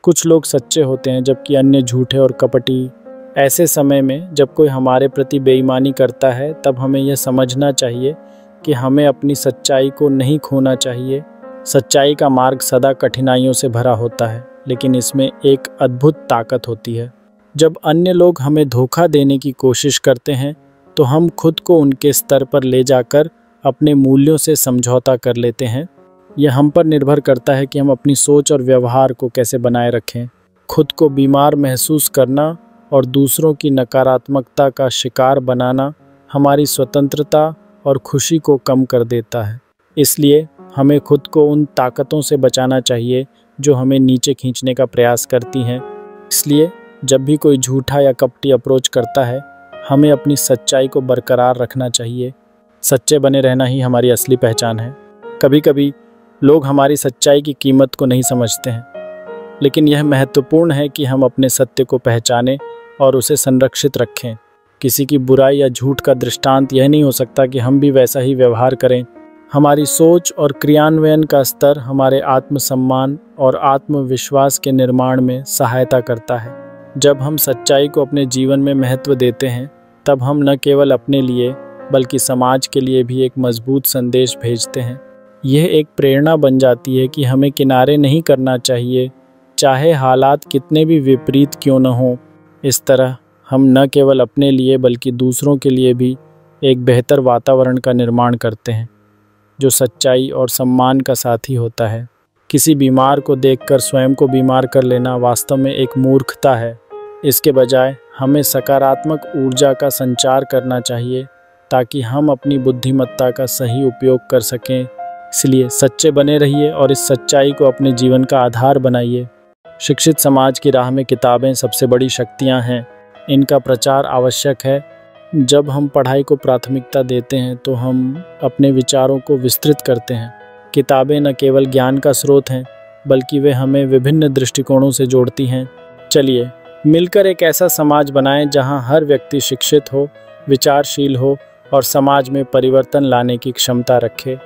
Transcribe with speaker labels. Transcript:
Speaker 1: कुछ लोग सच्चे होते हैं जबकि अन्य झूठे और कपटी। ऐसे समय में जब कोई हमारे प्रति बेईमानी करता है तब हमें यह समझना चाहिए कि हमें अपनी सच्चाई को नहीं खोना चाहिए। सच्चाई का मार्ग सदा कठिनाइयों से भरा होता है, लेकिन इसमें एक अद्भुत ताकत होती है। जब अन्य लोग हमें धोखा देने की कोशिश करते हैं तो हम खुद को उनके स्तर पर ले जाकर अपने मूल्यों से समझौता कर लेते हैं। यह हम पर निर्भर करता है कि हम अपनी सोच और व्यवहार को कैसे बनाए रखें। खुद को बीमार महसूस करना और दूसरों की नकारात्मकता का शिकार बनाना हमारी स्वतंत्रता और खुशी को कम कर देता है। इसलिए हमें खुद को उन ताकतों से बचाना चाहिए जो हमें नीचे खींचने का प्रयास करती हैं। इसलिए जब भी कोई झूठा या कपटी अप्रोच करता है, हमें अपनी सच्चाई को बरकरार रखना चाहिए। सच्चे बने रहना ही हमारी असली पहचान है। कभी कभी लोग हमारी सच्चाई की कीमत को नहीं समझते हैं, लेकिन यह महत्वपूर्ण है कि हम अपने सत्य को पहचानें और उसे संरक्षित रखें। किसी की बुराई या झूठ का दृष्टांत यह नहीं हो सकता कि हम भी वैसा ही व्यवहार करें। हमारी सोच और क्रियान्वयन का स्तर हमारे आत्मसम्मान और आत्मविश्वास के निर्माण में सहायता करता है। जब हम सच्चाई को अपने जीवन में महत्व देते हैं, तब हम न केवल अपने लिए बल्कि समाज के लिए भी एक मजबूत संदेश भेजते हैं। यह एक प्रेरणा बन जाती है कि हमें किनारे नहीं करना चाहिए, चाहे हालात कितने भी विपरीत क्यों न हों। इस तरह हम न केवल अपने लिए बल्कि दूसरों के लिए भी एक बेहतर वातावरण का निर्माण करते हैं, जो सच्चाई और सम्मान का साथी होता है। किसी बीमार को देखकर स्वयं को बीमार कर लेना वास्तव में एक मूर्खता है। इसके बजाय हमें सकारात्मक ऊर्जा का संचार करना चाहिए ताकि हम अपनी बुद्धिमत्ता का सही उपयोग कर सकें। इसलिए सच्चे बने रहिए और इस सच्चाई को अपने जीवन का आधार बनाइए। शिक्षित समाज की राह में किताबें सबसे बड़ी शक्तियाँ हैं। इनका प्रचार आवश्यक है। जब हम पढ़ाई को प्राथमिकता देते हैं तो हम अपने विचारों को विस्तृत करते हैं। किताबें न केवल ज्ञान का स्रोत हैं, बल्कि वे हमें विभिन्न दृष्टिकोणों से जोड़ती हैं। चलिए मिलकर एक ऐसा समाज बनाएं जहां हर व्यक्ति शिक्षित हो, विचारशील हो और समाज में परिवर्तन लाने की क्षमता रखे।